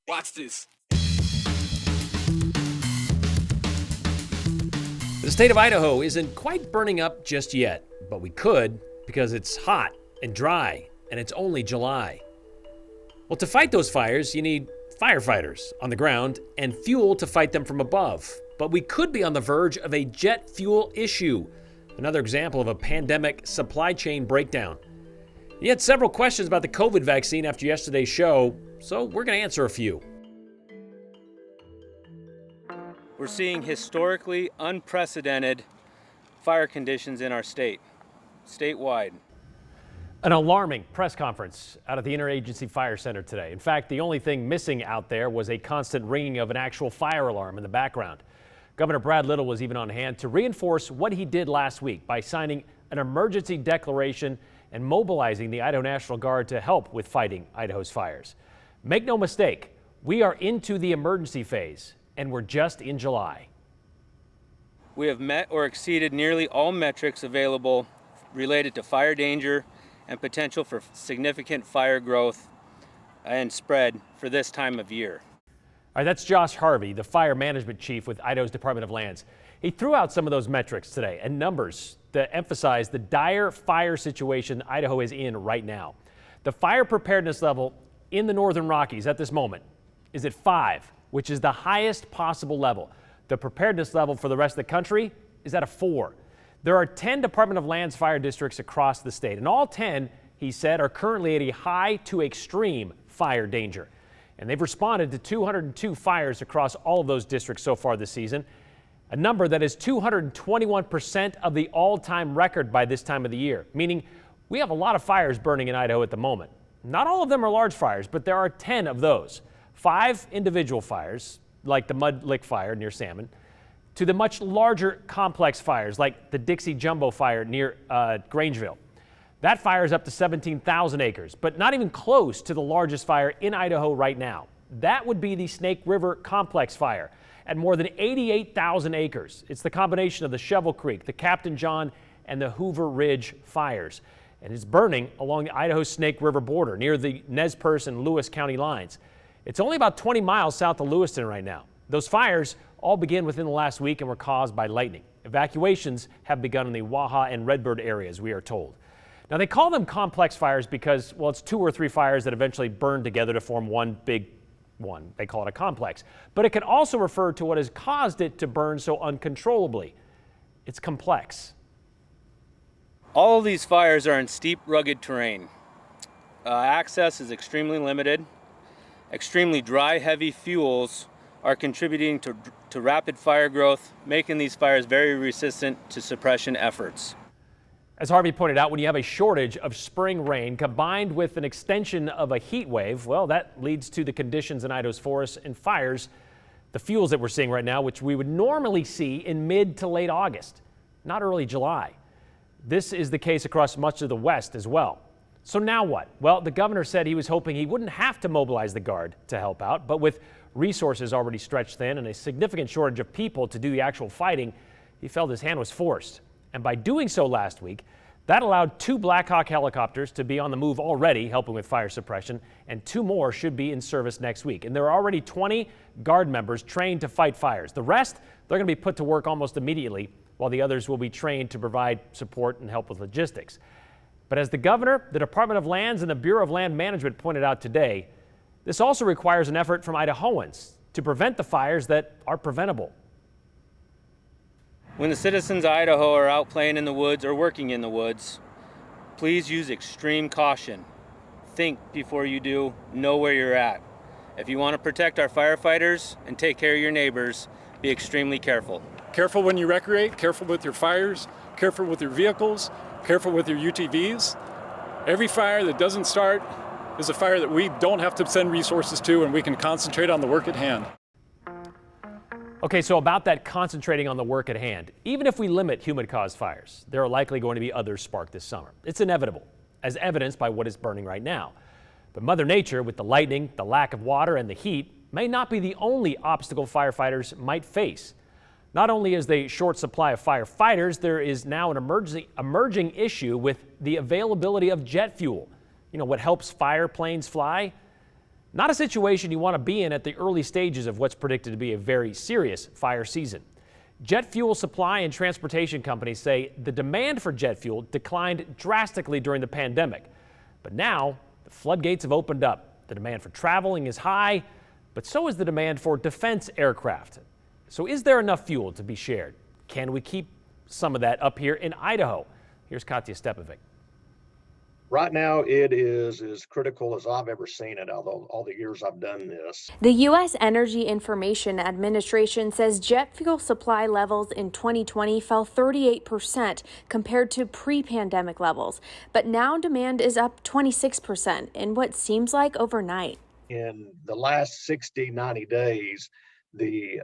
Watch this. The state of Idaho isn't quite burning up just yet, but we could because it's hot and dry and it's only July. Well, to fight those fires, you need firefighters on the ground and fuel to fight them from above. But we could be on the verge of a jet fuel issue, another example of a pandemic supply chain breakdown. You had several questions about the COVID vaccine after yesterday's show, so we're going to answer a few. We're seeing historically unprecedented fire conditions in our state, statewide. An alarming press conference out at the Interagency Fire Center today. In fact, the only thing missing out there was a constant ringing of an actual fire alarm in the background. Governor Brad Little was even on hand to reinforce what he did last week by signing an emergency declaration and mobilizing the Idaho National Guard to help with fighting Idaho's fires. Make no mistake, we are into the emergency phase, and we're just in July. We have met or exceeded nearly all metrics available related to fire danger and potential for significant fire growth and spread for this time of year. All right, that's Josh Harvey, the fire management chief with Idaho's Department of Lands. He threw out some of those metrics today and numbers that emphasize the dire fire situation Idaho is in right now. The fire preparedness level in the Northern Rockies at this moment is at 5, which is the highest possible level. The preparedness level for the rest of the country is at a 4. There are 10 Department of Lands fire districts across the state, and all 10, he said, are currently at a high to extreme fire danger. And they've responded to 202 fires across all of those districts so far this season, a number that is 221% of the all-time record by this time of the year, meaning we have a lot of fires burning in Idaho at the moment. Not all of them are large fires, but there are 10 of those. 5 individual fires, like the Mud Lick Fire near Salmon, to the much larger complex fires like the Dixie Jumbo Fire near Grangeville. That fire is up to 17,000 acres, but not even close to the largest fire in Idaho right now. That would be the Snake River Complex Fire at more than 88,000 acres. It's the combination of the Shovel Creek, the Captain John, and the Hoover Ridge fires. And it's burning along the Idaho Snake River border near the Nez Perce and Lewis County lines. It's only about 20 miles south of Lewiston right now. Those fires all began within the last week and were caused by lightning. Evacuations have begun in the Waha and Redbird areas, we are told. Now, they call them complex fires because, well, it's 2 or 3 fires that eventually burn together to form one big one. They call it a complex. But it can also refer to what has caused it to burn so uncontrollably. It's complex. All of these fires are in steep, rugged terrain. Access is extremely limited. Extremely dry, heavy fuels are contributing to rapid fire growth, making these fires very resistant to suppression efforts. As Harvey pointed out, when you have a shortage of spring rain combined with an extension of a heat wave, well, that leads to the conditions in Idaho's forests and fires, the fuels that we're seeing right now, which we would normally see in mid to late August, not early July. This is the case across much of the West as well. So now what? Well, the governor said he was hoping he wouldn't have to mobilize the Guard to help out, but with resources already stretched thin and a significant shortage of people to do the actual fighting, he felt his hand was forced. And by doing so last week, that allowed 2 Black Hawk helicopters to be on the move already, helping with fire suppression, and 2 more should be in service next week. And there are already 20 Guard members trained to fight fires. The rest, they're going to be put to work almost immediately, while the others will be trained to provide support and help with logistics. But as the governor, the Department of Lands, and the Bureau of Land Management pointed out today, this also requires an effort from Idahoans to prevent the fires that are preventable. When the citizens of Idaho are out playing in the woods or working in the woods, please use extreme caution. Think before you do, know where you're at. If you want to protect our firefighters and take care of your neighbors, be extremely careful. Careful when you recreate, careful with your fires, careful with your vehicles, careful with your UTVs. Every fire that doesn't start is a fire that we don't have to send resources to, and we can concentrate on the work at hand. Okay, so about that concentrating on the work at hand, even if we limit human-caused fires, there are likely going to be others sparked this summer. It's inevitable, as evidenced by what is burning right now. But Mother Nature, with the lightning, the lack of water, and the heat, may not be the only obstacle firefighters might face. Not only is there a short supply of firefighters, there is now an emerging issue with the availability of jet fuel. what helps fire planes fly? Not a situation you want to be in at the early stages of what's predicted to be a very serious fire season. Jet fuel supply and transportation companies say the demand for jet fuel declined drastically during the pandemic. But now the floodgates have opened up. The demand for traveling is high, but so is the demand for defense aircraft. So is there enough fuel to be shared? Can we keep some of that up here in Idaho? Here's Katya Stepovic. Right now, it is as critical as I've ever seen it out of all the years I've done this. The U.S. Energy Information Administration says jet fuel supply levels in 2020 fell 38% compared to pre-pandemic levels. But now demand is up 26% in what seems like overnight. In the last 60, 90 days, the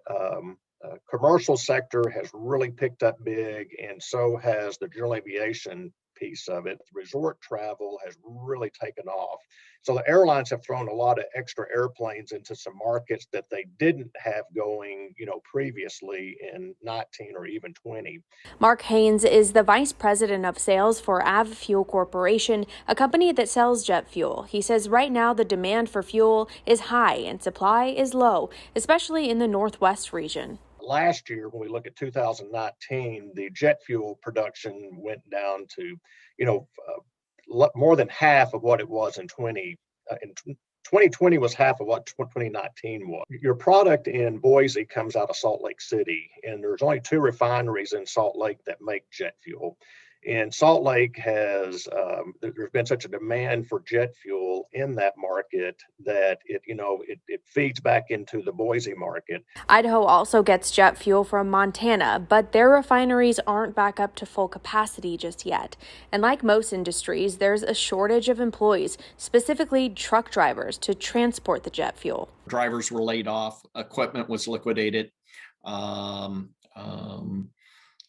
commercial sector has really picked up big, and so has the general aviation piece of it. Resort travel has really taken off. So the airlines have thrown a lot of extra airplanes into some markets that they didn't have going, previously in 19 or even 20. Mark Haynes is the vice president of sales for AvFuel Corporation, a company that sells jet fuel. He says right now the demand for fuel is high and supply is low, especially in the Northwest region. Last year, when we look at 2019, the jet fuel production went down to, more than half of what it was in 2020 was half of what 2019 was. Your product in Boise comes out of Salt Lake City, and there's only 2 refineries in Salt Lake that make jet fuel. And Salt Lake has, there's been such a demand for jet fuel in that market that it feeds back into the Boise market. Idaho also gets jet fuel from Montana, but their refineries aren't back up to full capacity just yet. And like most industries, there's a shortage of employees, specifically truck drivers, to transport the jet fuel. Drivers were laid off, equipment was liquidated.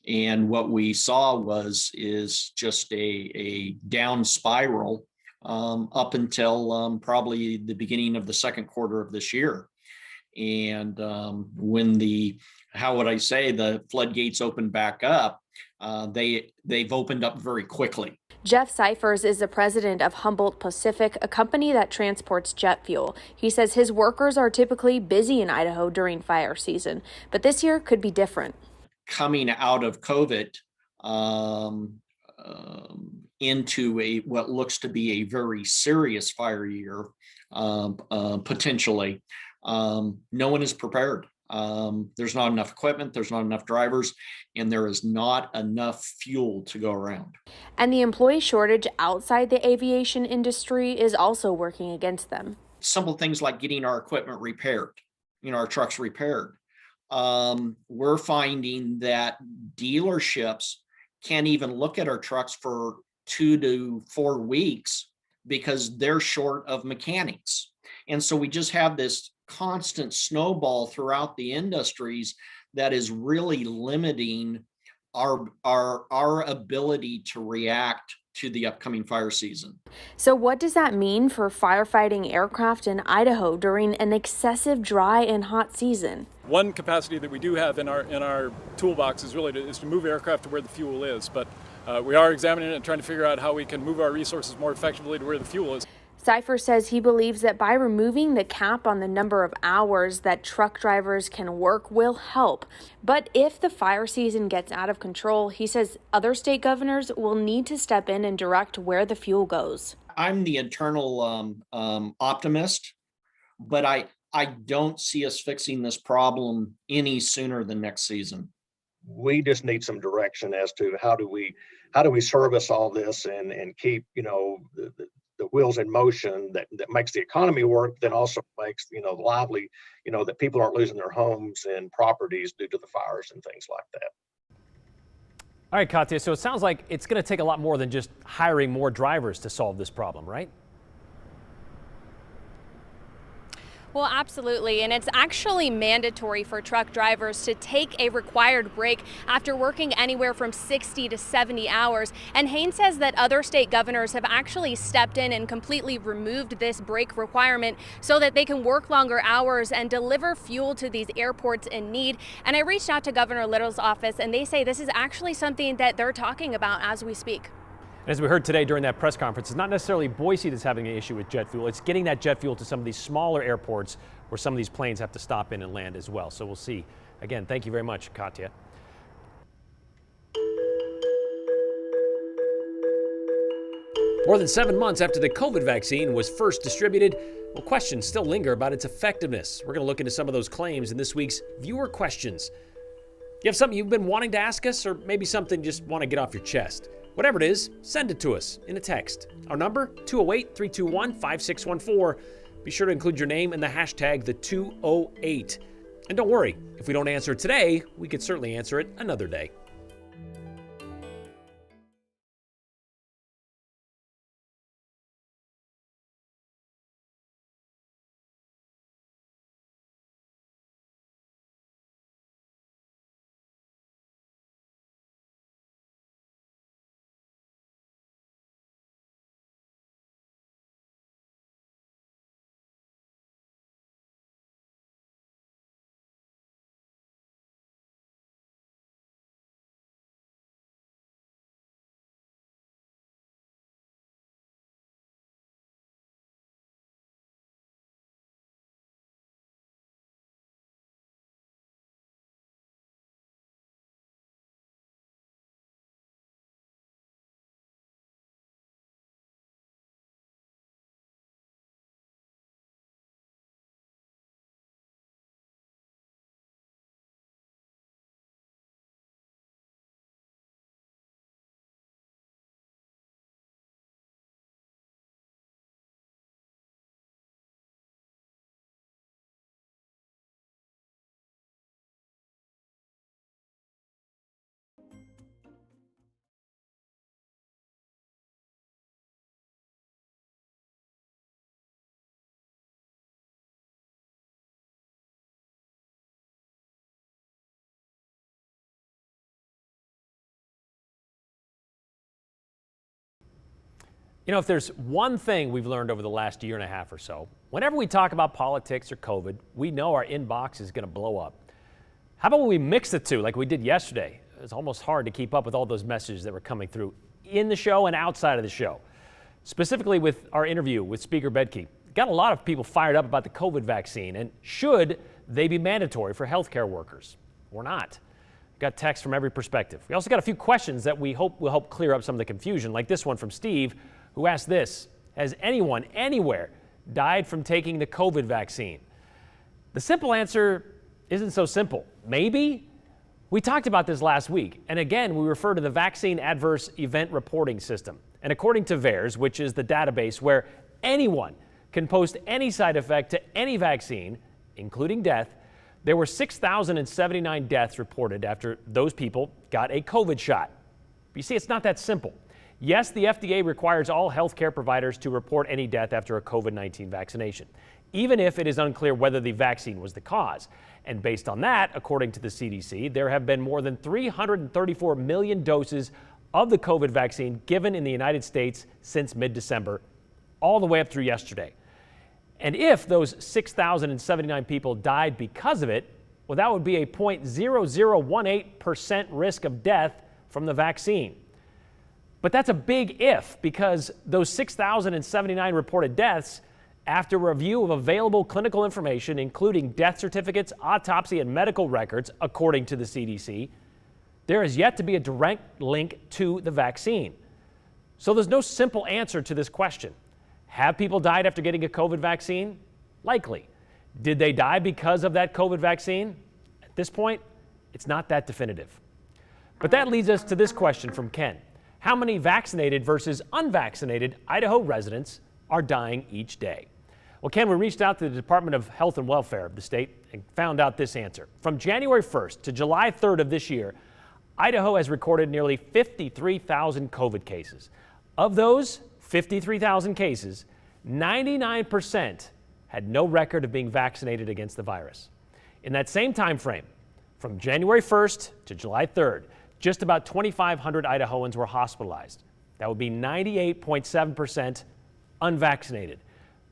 And what we saw is just a down spiral up until probably the beginning of the second quarter of this year. And when the floodgates opened back up, they've opened up very quickly. Jeff Cyphers is the president of Humboldt Pacific, a company that transports jet fuel. He says his workers are typically busy in Idaho during fire season, but this year could be different. Coming out of COVID into what looks to be a very serious fire year, potentially, no one is prepared. There's not enough equipment, there's not enough drivers, and there is not enough fuel to go around. And the employee shortage outside the aviation industry is also working against them. Simple things like getting our equipment repaired, our trucks repaired. We're finding that dealerships can't even look at our trucks for 2 to 4 weeks because they're short of mechanics. And so we just have this constant snowball throughout the industries that is really limiting our ability to react to the upcoming fire season. So what does that mean for firefighting aircraft in Idaho during an excessive dry and hot season? One capacity that we do have in our toolbox is really to move aircraft to where the fuel is, but we are examining it and trying to figure out how we can move our resources more effectively to where the fuel is. Cypher says he believes that by removing the cap on the number of hours that truck drivers can work will help. But if the fire season gets out of control, he says other state governors will need to step in and direct where the fuel goes. I'm the eternal optimist, but I don't see us fixing this problem any sooner than next season. We just need some direction as to how do we service all this and keep the wheels in motion that makes the economy work, then also makes lively, that people aren't losing their homes and properties due to the fires and things like that. All right, Katya, so it sounds like it's going to take a lot more than just hiring more drivers to solve this problem, right? Well, absolutely. And it's actually mandatory for truck drivers to take a required break after working anywhere from 60 to 70 hours. And Haynes says that other state governors have actually stepped in and completely removed this break requirement so that they can work longer hours and deliver fuel to these airports in need. And I reached out to Governor Little's office, and they say this is actually something that they're talking about as we speak. As we heard today during that press conference, it's not necessarily Boise that's having an issue with jet fuel. It's getting that jet fuel to some of these smaller airports where some of these planes have to stop in and land as well. So we'll see. Again, thank you very much, Katya. More than 7 months after the COVID vaccine was first distributed, well, questions still linger about its effectiveness. We're going to look into some of those claims in this week's Viewer Questions. You have something you've been wanting to ask us, or maybe something you just want to get off your chest? Whatever it is, send it to us in a text. Our number, 208-321-5614. Be sure to include your name and the hashtag #the208. And don't worry, if we don't answer it today, we could certainly answer it another day. You know, if there's one thing we've learned over the last year and a half or so, whenever we talk about politics or COVID, we know our inbox is going to blow up. How about when we mix the two like we did yesterday? It was almost hard to keep up with all those messages that were coming through in the show and outside of the show. Specifically with our interview with Speaker Bedke. Got a lot of people fired up about the COVID vaccine and should they be mandatory for healthcare workers or not? Got texts from every perspective. We also got a few questions that we hope will help clear up some of the confusion, like this one from Steve, who asked this: has anyone anywhere died from taking the COVID vaccine? The simple answer isn't so simple. Maybe. We talked about this last week, and again, we refer to the Vaccine Adverse Event Reporting System. And according to VAERS, which is the database where anyone can post any side effect to any vaccine, including death, there were 6,079 deaths reported after those people got a COVID shot. But you see, it's not that simple. Yes, the FDA requires all healthcare providers to report any death after a COVID-19 vaccination, even if it is unclear whether the vaccine was the cause. And based on that, according to the CDC, there have been more than 334 million doses of the COVID vaccine given in the United States since mid-December, all the way up through yesterday. And if those 6,079 people died because of it, well, that would be a 0.0018% risk of death from the vaccine. But that's a big if, because those 6,079 reported deaths, after review of available clinical information, including death certificates, autopsy, and medical records, according to the CDC, there is yet to be a direct link to the vaccine. So there's no simple answer to this question. Have people died after getting a COVID vaccine? Likely. Did they die because of that COVID vaccine? At this point, it's not that definitive. But that leads us to this question from Ken. How many vaccinated versus unvaccinated Idaho residents are dying each day? Well, Ken, we reached out to the Department of Health and Welfare of the state and found out this answer. From January 1st to July 3rd of this year, Idaho has recorded nearly 53,000 COVID cases. Of those 53,000 cases, 99% had no record of being vaccinated against the virus. In that same time frame, from January 1st to July 3rd, just about 2,500 Idahoans were hospitalized. That would be 98.7% unvaccinated.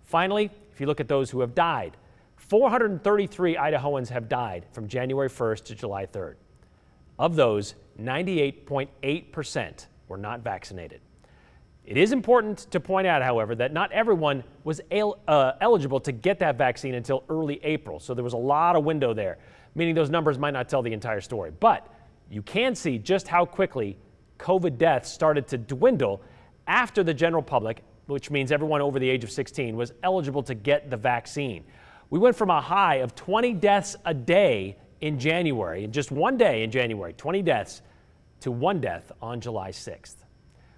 Finally, if you look at those who have died, 433 Idahoans have died from January 1st to July 3rd. Of those, 98.8% were not vaccinated. It is important to point out, however, that not everyone was eligible to get that vaccine until early April. So there was a lot of window there, meaning those numbers might not tell the entire story. But you can see just how quickly COVID deaths started to dwindle after the general public, which means everyone over the age of 16, was eligible to get the vaccine. We went from a high of 20 deaths a day in January, in just one day in January, 20 deaths, to 1 death on July 6th.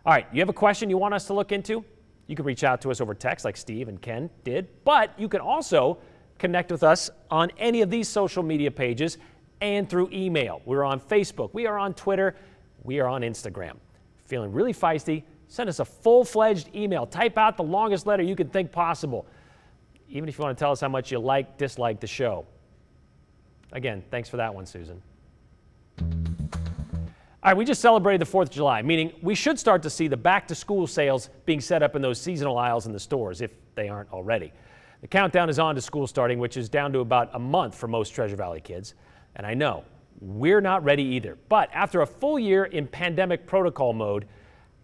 All right, you have a question you want us to look into? You can reach out to us over text like Steve and Ken did, but you can also connect with us on any of these social media pages and through email. We're on Facebook, we are on Twitter, we are on Instagram. Feeling really feisty? Send us a full-fledged email. Type out the longest letter you can think possible, even if you want to tell us how much you dislike the show. Again, thanks for that one, Susan. All right, we just celebrated the 4th of July, meaning we should start to see the back-to-school sales being set up in those seasonal aisles in the stores, if they aren't already. The countdown is on to school starting, which is down to about a month for most Treasure Valley kids. And I know, we're not ready either. But after a full year in pandemic protocol mode,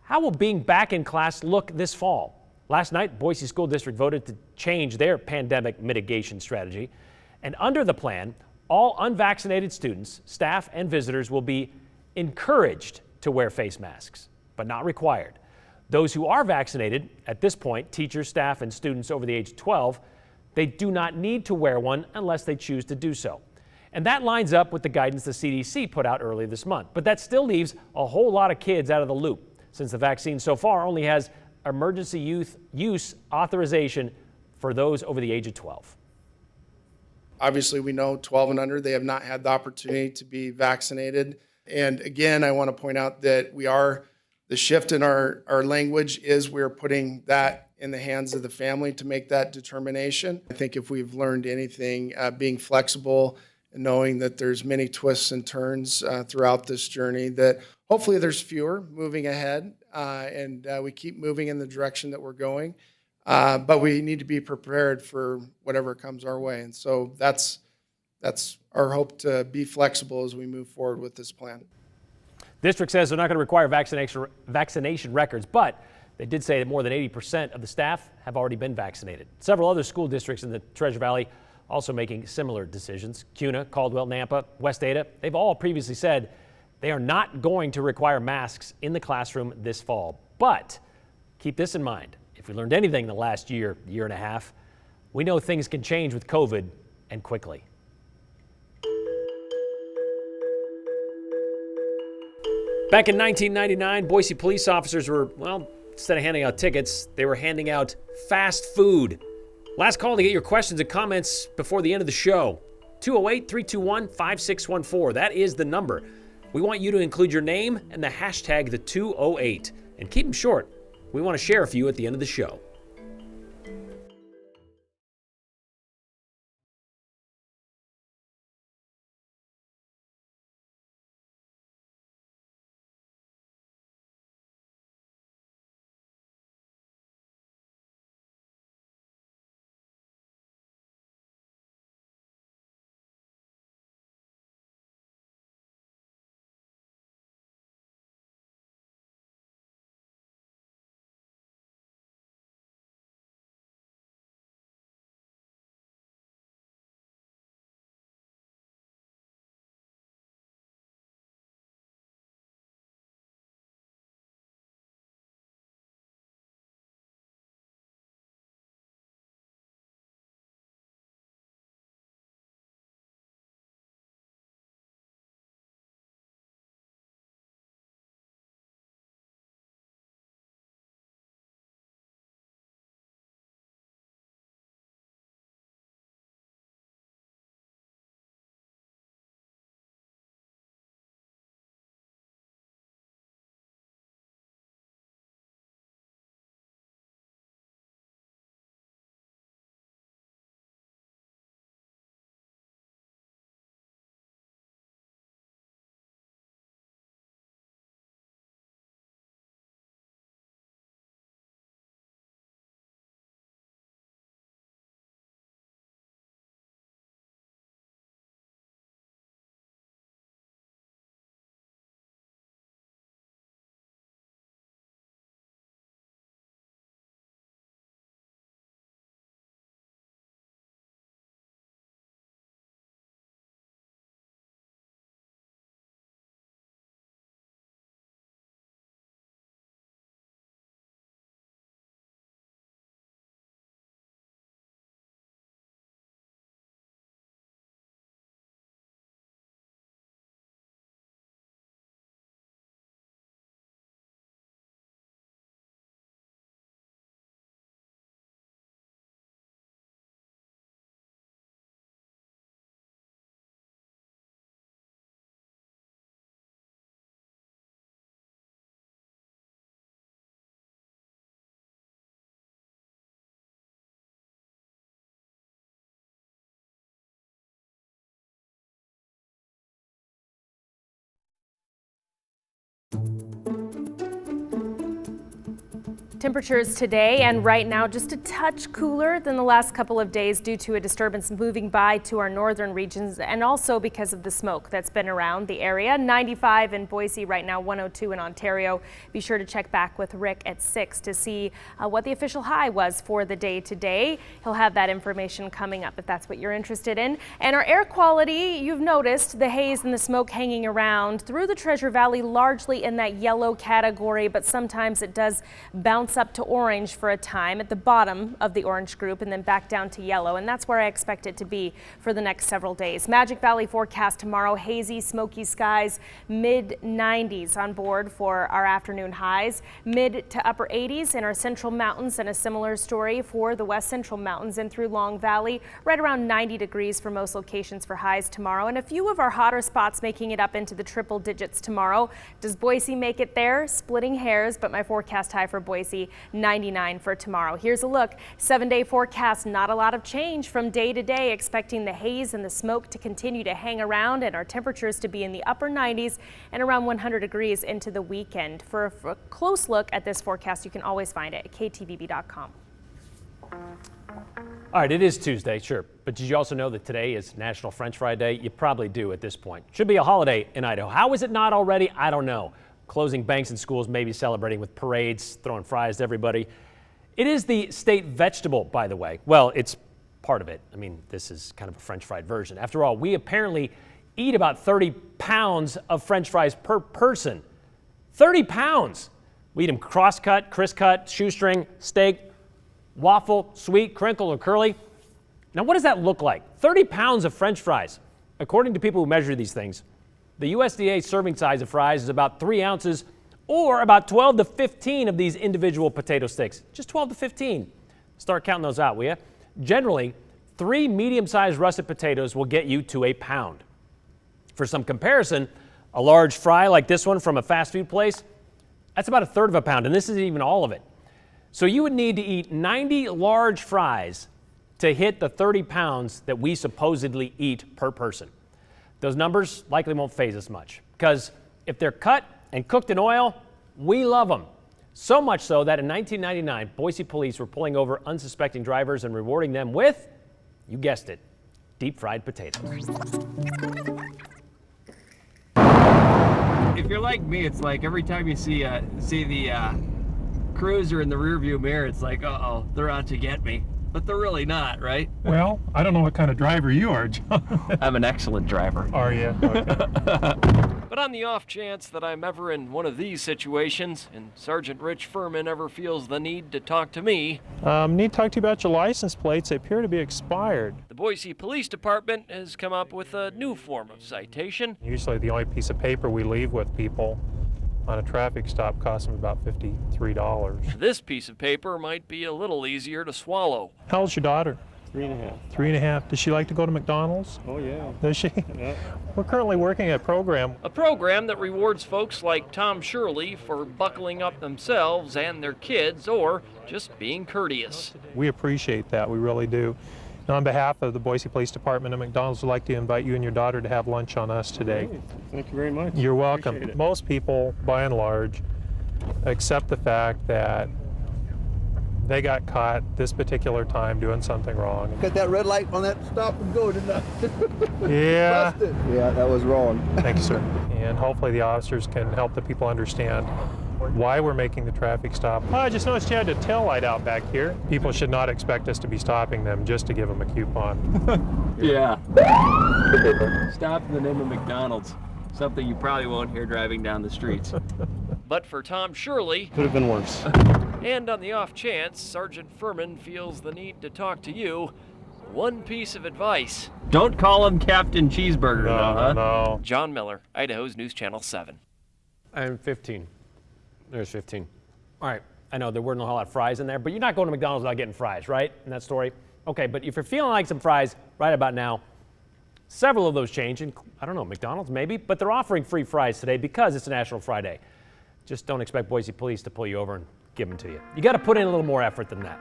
how will being back in class look this fall? Last night, Boise School District voted to change their pandemic mitigation strategy. And under the plan, all unvaccinated students, staff, and visitors will be encouraged to wear face masks, but not required. Those who are vaccinated, at this point, teachers, staff, and students over the age of 12, they do not need to wear one unless they choose to do so. And that lines up with the guidance the CDC put out earlier this month. But that still leaves a whole lot of kids out of the loop, since the vaccine so far only has emergency use authorization for those over the age of 12. Obviously, we know 12 and under, they have not had the opportunity to be vaccinated. And again, I want to point out that the shift in our language is we're putting that in the hands of the family to make that determination. I think if we've learned anything, being flexible and knowing that there's many twists and turns throughout this journey, that hopefully there's fewer moving ahead and we keep moving in the direction that we're going. But we need to be prepared for whatever comes our way. And so that's our hope, to be flexible as we move forward with this plan. District says they're not going to require vaccination records, but they did say that more than 80% of the staff have already been vaccinated. Several other school districts in the Treasure Valley also making similar decisions. Kuna, Caldwell, Nampa, West Ada, they've all previously said they are not going to require masks in the classroom this fall. But keep this in mind. If we learned anything in the last year and a half, we know things can change with COVID, and quickly. Back in 1999, Boise police officers were, well, instead of handing out tickets, they were handing out fast food. Last call to get your questions and comments before the end of the show. 208-321-5614. That is the number. We want you to include your name and the hashtag the 208. And keep them short. We want to share a few at the end of the show. Temperatures today and right now just a touch cooler than the last couple of days due to a disturbance moving by to our northern regions and also because of the smoke that's been around the area. 95 in Boise right now, 102 in Ontario. Be sure to check back with Rick at 6 to see what the official high was for the day today. He'll have that information coming up if that's what you're interested in. And our air quality, you've noticed the haze and the smoke hanging around through the Treasure Valley, largely in that yellow category, but sometimes it does bounce up to orange for a time at the bottom of the orange group and then back down to yellow, and that's where I expect it to be for the next several days. Magic Valley forecast tomorrow, hazy, smoky skies, mid 90s on board for our afternoon highs, mid to upper 80s in our central mountains, and a similar story for the west central mountains and through Long Valley, right around 90 degrees for most locations for highs tomorrow, and a few of our hotter spots making it up into the triple digits tomorrow. Does Boise make it there? Splitting hairs, but my forecast high for Boise 99 for tomorrow. Here's a look. 7-day forecast, not a lot of change from day to day, expecting the haze and the smoke to continue to hang around and our temperatures to be in the upper 90s and around 100 degrees into the weekend. For a close look at this forecast, you can always find it at ktvb.com. All right, it is Tuesday, sure, but did you also know that today is National French Fry Day? You probably do at this point. Should be a holiday in Idaho. How is it not already? I don't know. Closing banks and schools, maybe celebrating with parades, throwing fries to everybody. It is the state vegetable, by the way. Well, it's part of it. I mean, this is kind of a French fried version. After all, we apparently eat about 30 pounds of French fries per person. 30 pounds. We eat them cross-cut, crisp-cut, shoestring, steak, waffle, sweet, crinkle, or curly. Now, what does that look like? 30 pounds of French fries. According to people who measure these things, the USDA serving size of fries is about 3 ounces or about 12 to 15 of these individual potato sticks. Just 12 to 15. Start counting those out, will you? Generally, 3 medium-sized russet potatoes will get you to a pound. For some comparison, a large fry like this one from a fast food place, that's about 1/3 of a pound, and this isn't even all of it. So you would need to eat 90 large fries to hit the 30 pounds that we supposedly eat per person. Those numbers likely won't faze us much because if they're cut and cooked in oil, we love them. So much so that in 1999, Boise police were pulling over unsuspecting drivers and rewarding them with, you guessed it, deep fried potatoes. If you're like me, it's like every time you see the cruiser in the rearview mirror, it's like, uh-oh, they're out to get me. But they're really not, right? Well, I don't know what kind of driver you are, John. I'm an excellent driver. Are you? Okay. But on the off chance that I'm ever in one of these situations and Sergeant Rich Furman ever feels the need to talk to me, Need to talk to you about your license plates. They appear to be expired. the Boise Police Department has come up with a new form of citation. Usually the only piece of paper we leave with people on a traffic stop costs them about $53. This piece of paper might be a little easier to swallow. How old's your daughter? 3.5. 3.5. Does she like to go to McDonald's? Oh, yeah. Does she? Yeah. We're currently working a program. A program that rewards folks like Tom Shirley for buckling up themselves and their kids or just being courteous. We appreciate that. We really do. And on behalf of the Boise Police Department and McDonald's, we'd like to invite you and your daughter to have lunch on us today. Thank you very much. You're welcome. Appreciate it. Most people, by and large, accept the fact that they got caught this particular time doing something wrong. Got that red light on that stop and go, didn't I? Yeah. Busted. Yeah, that was wrong. Thank you, sir. And hopefully the officers can help the people understand why we're making the traffic stop. I just noticed you had a tail light out back here. People should not expect us to be stopping them just to give them a coupon. Yeah. Stop in the name of McDonald's. Something you probably won't hear driving down the streets. But for Tom Shirley, Could have been worse. and on the off chance Sergeant Furman feels the need to talk to you, one piece of advice. Don't call him Captain Cheeseburger, though, huh? No. John Miller, Idaho's News Channel 7. I'm 15. There's 15. All right, I know there weren't a whole lot of fries in there, but you're not going to McDonald's without getting fries, right? In that story? Okay, but if you're feeling like some fries right about now, several of those change, and I don't know, McDonald's maybe, but they're offering free fries today because it's a National Fry Day. Just don't expect Boise police to pull you over and give them to you. You got to put in a little more effort than that.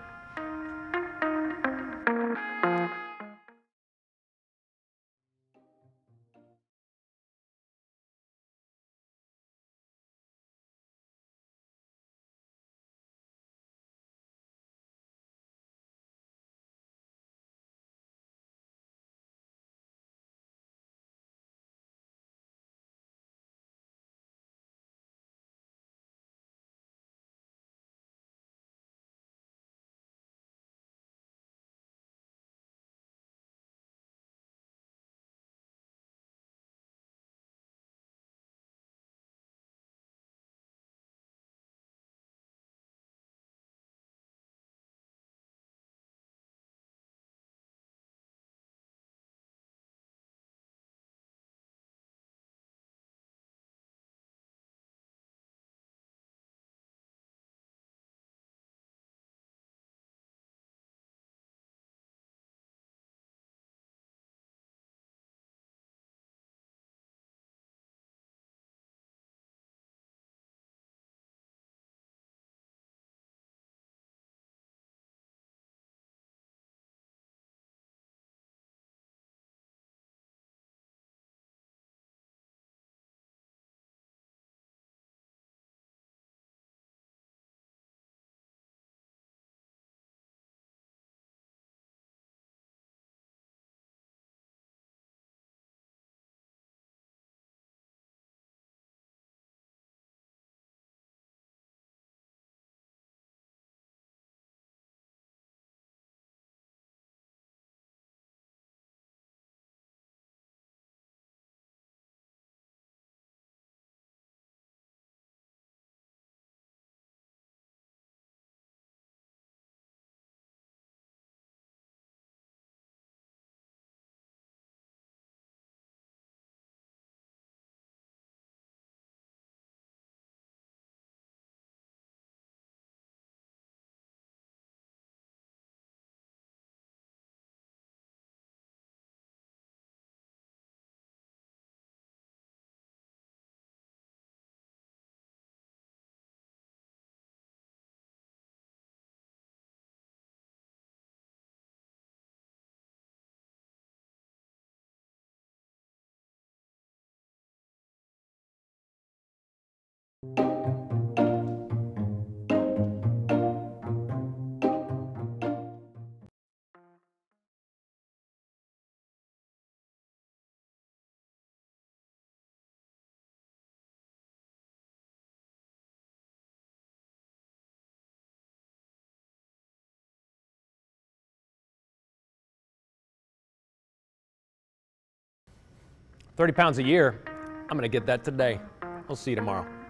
£30 a year. I'm going to get that today. We'll see you tomorrow.